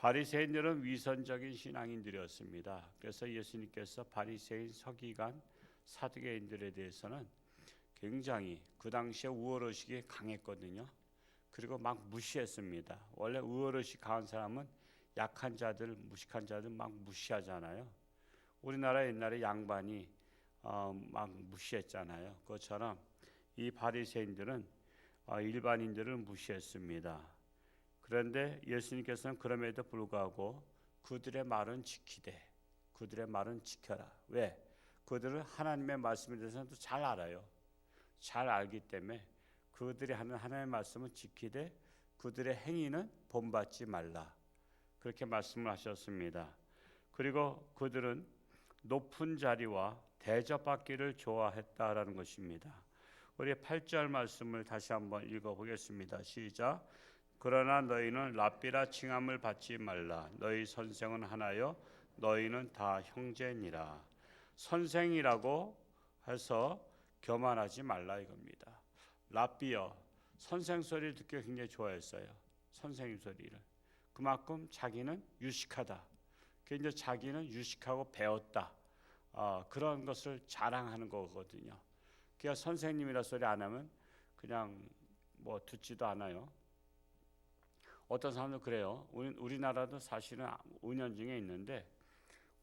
바리새인들은 위선적인 신앙인들이었습니다. 그래서 예수님께서 바리새인, 서기관, 사두개인들에 대해서는 굉장히 그 당시에 우월의식이 강했거든요. 그리고 막 무시했습니다. 원래 우월의식 강한 사람은 약한 자들, 무식한 자들 막 무시하잖아요. 우리나라 옛날에 양반이 막 무시했잖아요. 그것처럼 이 바리새인들은 일반인들을 무시했습니다. 그런데 예수님께서는 그럼에도 불구하고 그들의 말은 지키되, 그들의 말은 지켜라. 왜? 그들은 하나님의 말씀에 대해서는 잘 알아요. 잘 알기 때문에 그들이 하는 하나님의 말씀을 지키되 그들의 행위는 본받지 말라. 그렇게 말씀을 하셨습니다. 그리고 그들은 높은 자리와 대접받기를 좋아했다라는 것입니다. 우리 8절 말씀을 다시 한번 읽어보겠습니다. 시작. 그러나 너희는 랍비라 칭함을 받지 말라. 너희 선생은 하나요 너희는 다 형제니라. 선생이라고 해서 교만하지 말라 이겁니다. 랍비여, 선생 소리를 듣기 굉장히 좋아했어요. 선생님 소리를. 그만큼 자기는 유식하다. 이제 자기는 유식하고 배웠다. 그런 것을 자랑하는 거거든요. 그냥 선생님이라 소리 안 하면 그냥 뭐 듣지도 않아요. 어떤 사람도 그래요. 우리나라도 사실은 은연중에 있는데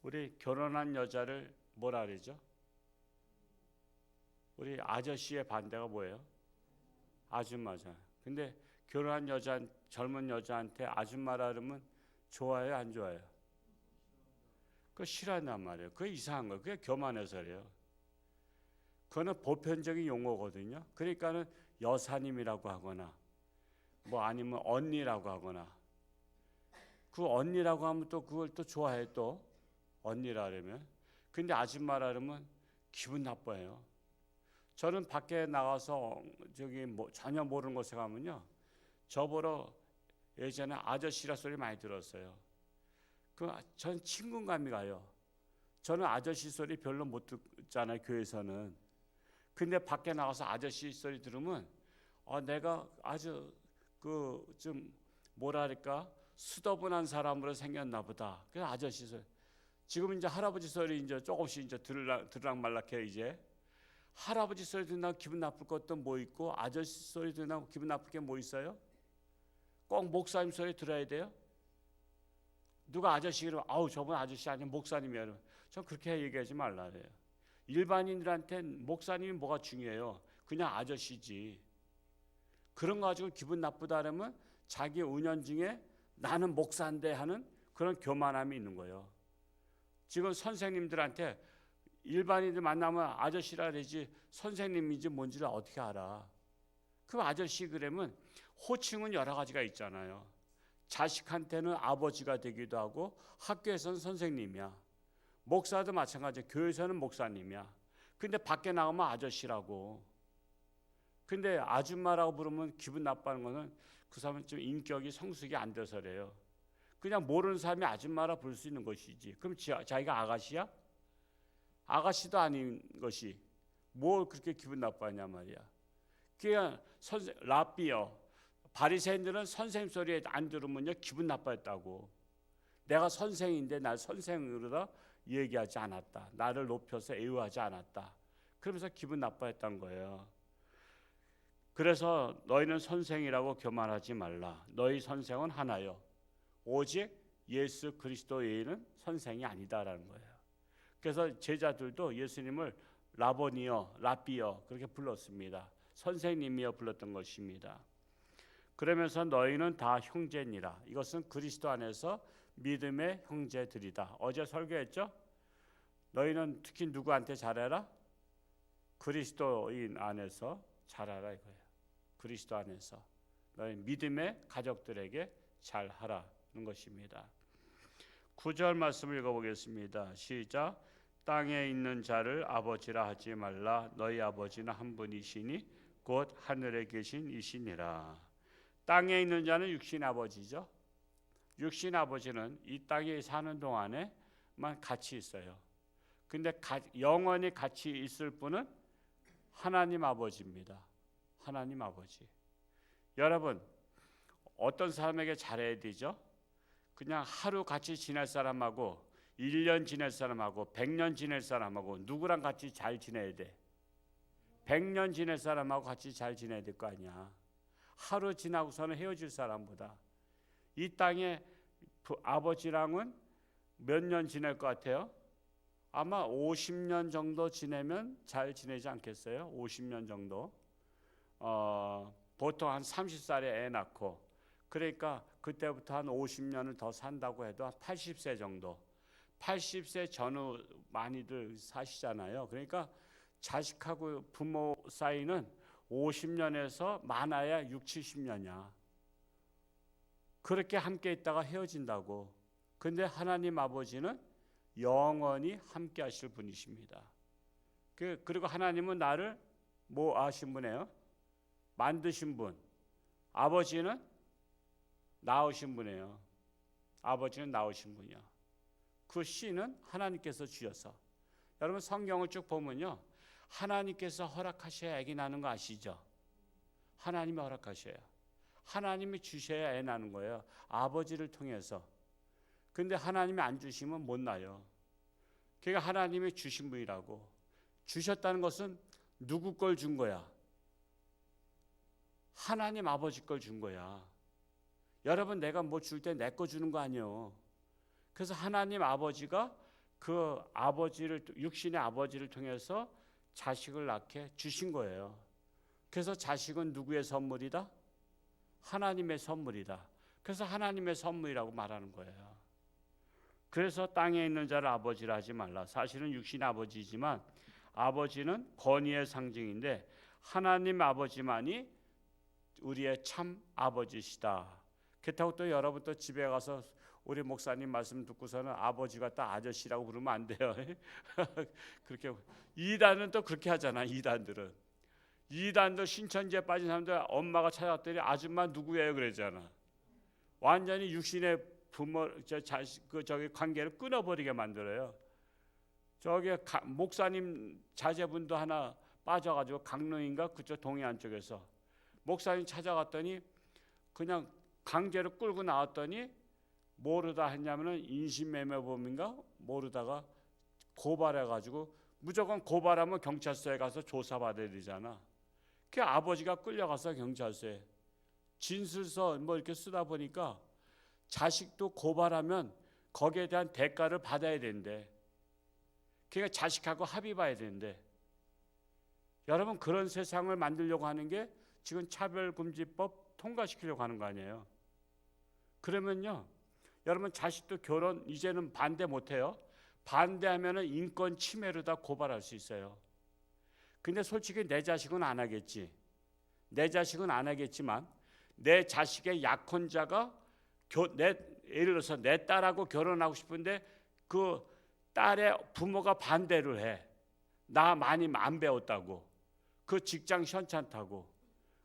우리 결혼한 여자를 뭐라 그러죠? 우리 아저씨의 반대가 뭐예요? 아줌마잖아요. 근데 결혼한 여자, 젊은 여자한테 아줌마라 그러면 좋아해요, 안 좋아해요? 그거 싫어한단 말이에요. 그게 이상한 거예요. 그게 교만해서 그래요. 그거는 보편적인 용어거든요. 그러니까는 여사님이라고 하거나 뭐 아니면 언니라고 하거나 그 언니라고 하면 또 그걸 또 좋아해 또 언니라 그러면. 근데 아줌마라 그러면 기분 나빠요. 저는 밖에 나가서 저기 뭐 전혀 모르는 곳에 가면요, 저보러 예전에 아저씨라 소리 많이 들었어요. 전 친근감이 가요. 저는 아저씨 소리 별로 못 듣잖아요, 교회에서는. 근데 밖에 나가서 아저씨 소리 들으면 내가 아주 좀 뭐랄까 수더분한 사람으로 생겼나 보다. 그래서 아저씨 소리. 지금 이제 할아버지 소리 이제 조금씩 이제 들락말락해. 이제 할아버지 소리 듣나 기분 나쁠 것도 뭐 있고 아저씨 소리 듣나 기분 나쁠 게 뭐 있어요? 꼭 목사님 소리 들어야 돼요? 누가 아저씨 그러면 아우 저분 아저씨 아니면 목사님이야. 전 그렇게 얘기하지 말라 그래요. 일반인들한테는 목사님이 뭐가 중요해요? 그냥 아저씨지. 그런 거 가지고 기분 나쁘다 그러면 자기 은연중에 나는 목사인데 하는 그런 교만함이 있는 거예요. 지금 선생님들한테 일반인들 만나면 아저씨라 그러지 선생님인지 뭔지를 어떻게 알아? 그 아저씨 그러면 호칭은 여러 가지가 있잖아요. 자식한테는 아버지가 되기도 하고 학교에서는 선생님이야. 목사도 마찬가지야. 교회에서는 목사님이야. 근데 밖에 나가면 아저씨라고. 근데 아줌마라고 부르면 기분 나빠하는 거는 그 사람은 좀 인격이 성숙이 안 돼서 그래요. 그냥 모르는 사람이 아줌마라 부를 수 있는 것이지. 그럼 자기가 아가씨야? 아가씨도 아닌 것이 뭘 그렇게 기분 나빠하냐 말이야. 그냥 랍비여, 바리새인들은 선생님 소리 안 들으면요 기분 나빠했다고. 내가 선생인데 날 선생으로 얘기하지 않았다. 나를 높여서 애우하지 않았다. 그러면서 기분 나빠했던 거예요. 그래서 너희는 선생이라고 교만하지 말라. 너희 선생은 하나요 오직 예수 그리스도 외에는 선생이 아니다라는 거예요. 그래서 제자들도 예수님을 라보니여, 랍비여 그렇게 불렀습니다. 선생님이여 불렀던 것입니다. 그러면서 너희는 다 형제니라. 이것은 그리스도 안에서 믿음의 형제들이다. 어제 설교했죠? 너희는 특히 누구한테 잘해라? 그리스도인 안에서 잘하라 이거예요. 그리스도 안에서 너희 믿음의 가족들에게 잘하라는 것입니다. 9절 말씀을 읽어보겠습니다. 시작. 땅에 있는 자를 아버지라 하지 말라. 너희 아버지는 한 분이시니 곧 하늘에 계신 이시니라. 땅에 있는 자는 육신 아버지죠. 육신 아버지는 이 땅에 사는 동안에만 같이 있어요. 근데 영원히 같이 있을 분은 하나님 아버지입니다. 하나님 아버지. 여러분 어떤 사람에게 잘해야 되죠? 그냥 하루 같이 지낼 사람하고 1년 지낼 사람하고 100년 지낼 사람하고 누구랑 같이 잘 지내야 돼? 100년 지낼 사람하고 같이 잘 지내야 될 거 아니야. 하루 지나고서는 헤어질 사람보다 이 땅에 아버지랑은 몇 년 지낼 것 같아요? 아마 50년 정도 지내면 잘 지내지 않겠어요? 50년 정도. 보통 한 30살에 애 낳고, 그러니까 그때부터 한 50년을 더 산다고 해도 한 80세 정도. 80세 전후 많이들 사시잖아요. 그러니까 자식하고 부모 사이는 50년에서 많아야 6, 70년이야. 그렇게 함께 있다가 헤어진다고. 근데 하나님 아버지는 영원히 함께 하실 분이십니다. 그리고 하나님은 나를 뭐 하신 분이에요? 만드신 분. 아버지는 낳으신 분이에요. 아버지는 낳으신 분이요. 그 씨는 하나님께서 주셔서. 여러분 성경을 쭉 보면요, 하나님께서 허락하셔야 애기 나는 거 아시죠? 하나님이 허락하셔야, 하나님이 주셔야 애 나는 거예요. 아버지를 통해서. 근데 하나님이 안 주시면 못 나요. 그러니까 하나님이 주신 분이라고. 주셨다는 것은 누구 걸 준 거야? 하나님 아버지 걸 준 거야. 여러분 내가 뭐 줄 때 내 거 주는 거 아니에요. 그래서 하나님 아버지가 그 아버지를, 육신의 아버지를 통해서 자식을 낳게 주신 거예요. 그래서 자식은 누구의 선물이다? 하나님의 선물이다. 그래서 하나님의 선물이라고 말하는 거예요. 그래서 땅에 있는 자를 아버지라 하지 말라. 사실은 육신의 아버지지만 아버지는 권위의 상징인데 하나님 아버지만이 우리의 참 아버지시다. 그렇다고 또 여러분 또 집에 가서 우리 목사님 말씀 듣고서는 아버지가 딱 아저씨라고 부르면 안 돼요. 그렇게 이단은 또 그렇게 하잖아. 이단도 신천지에 빠진 사람들 엄마가 찾아왔더니 아줌마 누구예요 그러잖아. 완전히 육신의 부모 자식 저기 관계를 끊어버리게 만들어요. 저기 목사님 자제분도 하나 빠져가지고 강릉인가 그쪽 동해안 쪽에서 목사님 찾아갔더니 그냥 강제로 끌고 나왔더니 모르다 했냐면은 인신매매범인가 모르다가 고발해가지고 무조건 고발하면 경찰서에 가서 조사받아야 되잖아. 그 아버지가 끌려가서 경찰서에 진술서 뭐 이렇게 쓰다 보니까 자식도 고발하면 거기에 대한 대가를 받아야 된대. 그러니까 자식하고 합의 봐야 된대. 여러분 그런 세상을 만들려고 하는 게 지금 차별금지법 통과시키려고 하는 거 아니에요. 그러면요 여러분 자식도 결혼 이제는 반대 못해요. 반대하면 인권 침해로 다 고발할 수 있어요. 근데 솔직히 내 자식은 안 하겠지. 내 자식은 안 하겠지만 내 자식의 약혼자가 예를 들어서 내 딸하고 결혼하고 싶은데 그 딸의 부모가 반대를 해. 나 많이 안 배웠다고. 그 직장 현찮다고.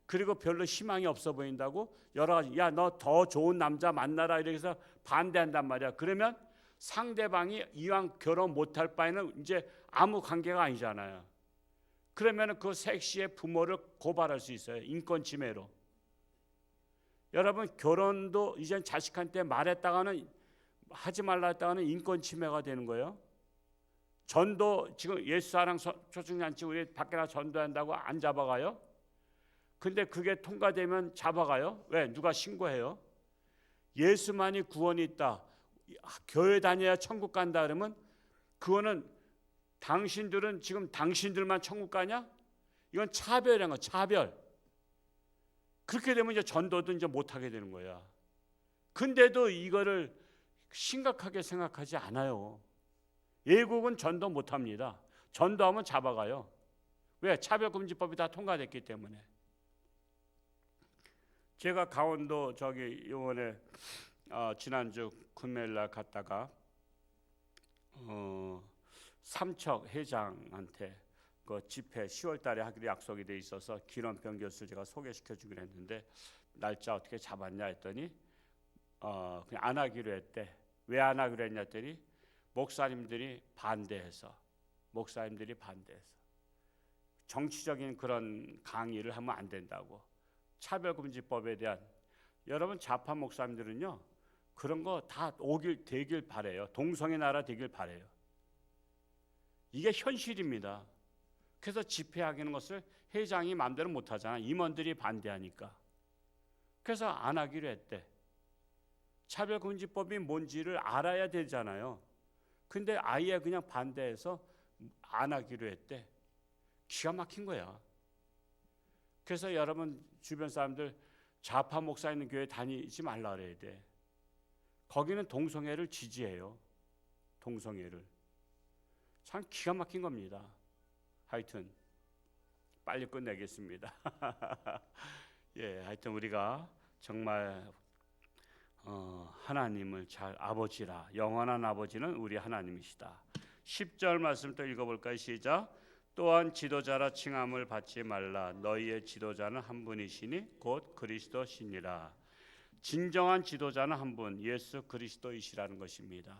그리고 별로 희망이 없어 보인다고 여러 가지 야 너 더 좋은 남자 만나라 이렇게 해서 반대한단 말이야. 그러면 상대방이 이왕 결혼 못할 바에는 이제 아무 관계가 아니잖아요. 그러면 그 섹시의 부모를 고발할 수 있어요. 인권 침해로. 여러분 결혼도 이젠 자식한테 말했다가는 하지 말라 했다가는 인권 침해가 되는 거예요. 전도 지금 예수사랑 초청잔치 우리 밖에 나가 전도한다고 안 잡아가요? 근데 그게 통과되면 잡아가요? 왜? 누가 신고해요? 예수만이 구원이 있다. 교회 다녀야 천국 간다 그러면 그거는 당신들은 지금 당신들만 천국 가냐? 이건 차별이라는 거, 차별. 그렇게 되면 이제 전도도 이제 못하게 되는 거야. 근데도 이거를 심각하게 생각하지 않아요. 외국은 전도 못합니다. 전도하면 잡아가요. 왜? 차별금지법이 다 통과됐기 때문에. 제가 강원도 저기 이번에 지난주 금요일날 갔다가 삼척 회장한테 그 집회 10월달에 하기로 약속이 돼 있어서 김원평 교수 제가 소개시켜주기로 했는데 날짜 어떻게 잡았냐 했더니 그냥 안 하기로 했대. 왜 안 하기로 했냐 했더니 목사님들이 반대해서 정치적인 그런 강의를 하면 안 된다고. 차별금지법에 대한 여러분 좌파 목사님들은요 그런 거 다 되길 바래요. 동성애 나라 되길 바래요. 이게 현실입니다. 그래서 집회하는 것을 회장이 마음대로 못하잖아. 임원들이 반대하니까. 그래서 안 하기로 했대. 차별금지법이 뭔지를 알아야 되잖아요. 근데 아예 그냥 반대해서 안 하기로 했대. 기가 막힌 거야. 그래서 여러분 주변 사람들 좌파 목사 있는 교회 다니지 말라 그래야 돼. 거기는 동성애를 지지해요. 동성애를. 참 기가 막힌 겁니다. 하여튼 빨리 끝내겠습니다. 예, 하여튼 우리가 정말 하나님을 잘 아버지라, 영원한 아버지는 우리 하나님이시다. 10절 말씀 또 읽어볼까요? 시작. 또한 지도자라 칭함을 받지 말라. 너희의 지도자는 한 분이시니 곧 그리스도시니라. 진정한 지도자는 한 분, 예수 그리스도이시라는 것입니다.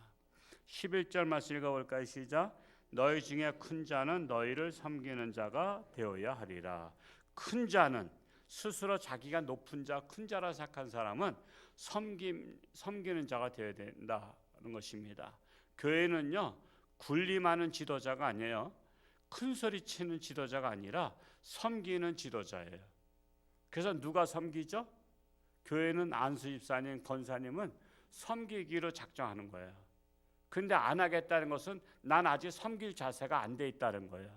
11절 말씀 읽어볼까요? 시작. 너희 중에 큰 자는 너희를 섬기는 자가 되어야 하리라. 큰 자는 스스로 자기가 높은 자, 큰 자라 생각한 사람은 섬기는 자가 되어야 된다는 것입니다. 교회는요, 군림하는 지도자가 아니에요. 큰 소리 치는 지도자가 아니라 섬기는 지도자예요. 그래서 누가 섬기죠? 교회는 안수 집사님, 권사님은 섬기기로 작정하는 거예요. 근데 안 하겠다는 것은 난 아직 섬길 자세가 안 돼 있다는 거예요.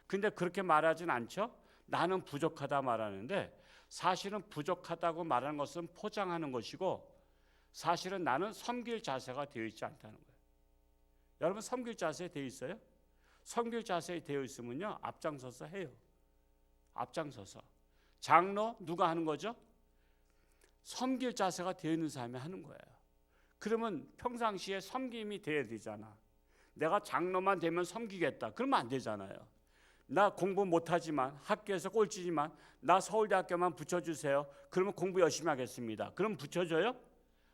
근데 그렇게 말하진 않죠? 나는 부족하다 말하는데 사실은 부족하다고 말하는 것은 포장하는 것이고 사실은 나는 섬길 자세가 되어 있지 않다는 거예요. 여러분 섬길 자세에 되어 있어요? 섬길 자세에 되어 있으면요 앞장서서 해요. 앞장서서. 장로 누가 하는 거죠? 섬길 자세가 되어 있는 사람이 하는 거예요. 그러면 평상시에 섬김이 돼야 되잖아. 내가 장로만 되면 섬기겠다. 그러면 안 되잖아요. 나 공부 못하지만 학교에서 꼴찌지만 나 서울대학교만 붙여주세요. 그러면 공부 열심히 하겠습니다. 그럼 붙여줘요?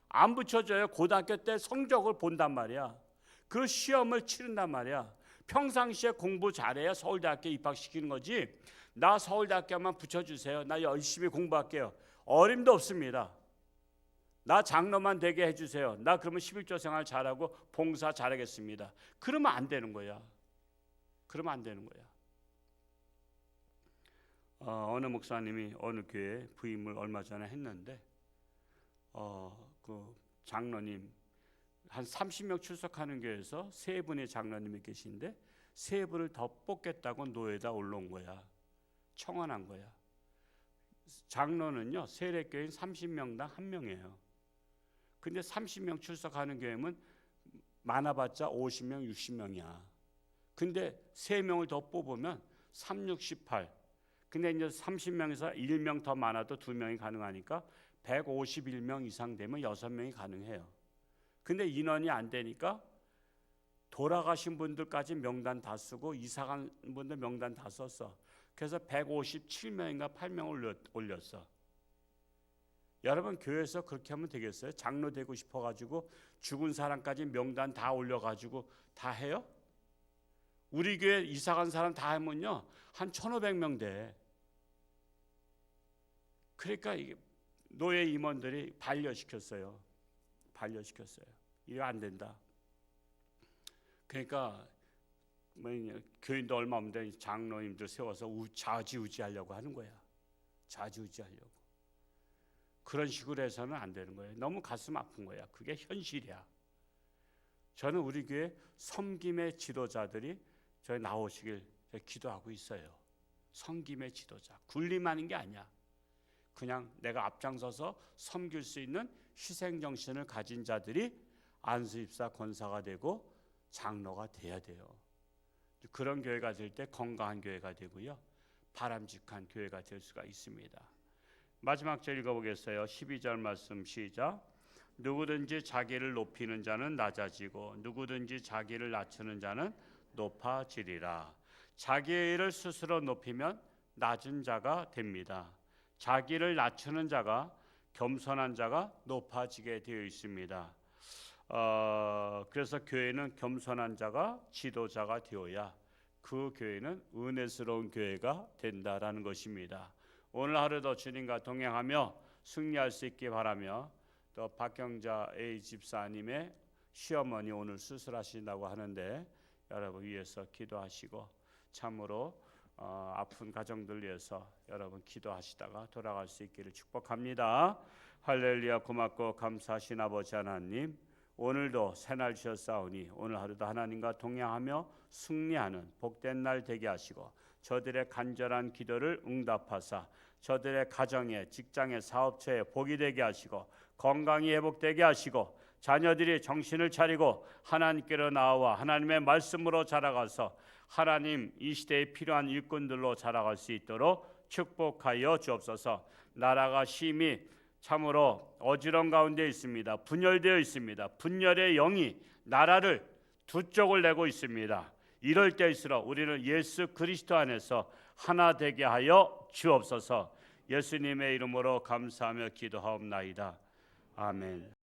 안 붙여줘요. 고등학교 때 성적을 본단 말이야. 그 시험을 치른단 말이야. 평상시에 공부 잘해야 서울대학교 입학시키는 거지. 나 서울대학교만 붙여주세요. 나 열심히 공부할게요. 어림도 없습니다. 나 장로만 되게 해주세요. 나 그러면 11조 생활 잘하고 봉사 잘하겠습니다. 그러면 안 되는 거야. 그러면 안 되는 거야. 어느 목사님이 어느 교회 부임을 얼마 전에 했는데 그 장로님 한 30명 출석하는 교회에서 세 분의 장로님이 계신데 세 분을 더 뽑겠다고 노예다 올라온 거야. 청원한 거야. 장로는요 세례교인 30명당 1명이에요. 근데 30명 출석하는 교회면 많아봤자 50명, 60명이야. 근데 3명을 더 뽑으면 3, 6, 18. 근데 이제 30명에서 1명 더 많아도 2명이 가능하니까 151명 이상 되면 6명이 가능해요. 근데 인원이 안 되니까 돌아가신 분들까지 명단 다 쓰고 이사간 분들 명단 다 썼어. 그래서 157명인가 8명을 올렸어. 여러분 교회에서 그렇게 하면 되겠어요? 장로 되고 싶어가지고 죽은 사람까지 명단 다 올려가지고 다 해요? 우리 교회 이사간 사람 다 하면요 한 1,500명 돼. 그러니까 이게 노예 임원들이 반려시켰어요. 이거 안 된다. 그러니까 교인도 얼마 없는데 장로님들 세워서 좌지우지하려고 하는 거야. 좌지우지하려고. 그런 식으로 해서는 안 되는 거예요. 너무 가슴 아픈 거야. 그게 현실이야. 저는 우리 교회 섬김의 지도자들이 저희 나오시길 기도하고 있어요. 섬김의 지도자. 군림하는 게 아니야. 그냥 내가 앞장서서 섬길 수 있는 희생정신을 가진 자들이 안수집사 권사가 되고 장로가 돼야 돼요. 그런 교회가 될 때 건강한 교회가 되고요. 바람직한 교회가 될 수가 있습니다. 마지막 절 읽어보겠어요. 12절 말씀 시작. 누구든지 자기를 높이는 자는 낮아지고 누구든지 자기를 낮추는 자는 높아지리라. 자기를 스스로 높이면 낮은 자가 됩니다. 자기를 낮추는 자가 겸손한 자가 높아지게 되어 있습니다. 그래서 교회는 겸손한 자가 지도자가 되어야 그 교회는 은혜스러운 교회가 된다라는 것입니다. 오늘 하루도 주님과 동행하며 승리할 수 있기 바라며 또 박경자 A 집사님의 시어머니 오늘 수술하신다고 하는데 여러분 위해서 기도하시고 참으로 아픈 가정들 위해서 여러분 기도하시다가 돌아갈 수 있기를 축복합니다. 할렐루야. 고맙고 감사하신 아버지 하나님, 오늘도 새날 주셨사오니 오늘 하루도 하나님과 동행하며 승리하는 복된 날 되게 하시고 저들의 간절한 기도를 응답하사 저들의 가정에 직장에 사업처에 복이 되게 하시고 건강이 회복되게 하시고 자녀들이 정신을 차리고 하나님께로 나와 하나님의 말씀으로 자라가서 하나님 이 시대에 필요한 일꾼들로 자라갈 수 있도록 축복하여 주옵소서. 나라가 심히 참으로 어지러움 가운데 있습니다. 분열되어 있습니다. 분열의 영이 나라를 두 쪽을 내고 있습니다. 이럴 때일수록 우리는 예수 그리스도 안에서 하나 되게 하여 주옵소서. 예수님의 이름으로 감사하며 기도하옵나이다. 아멘.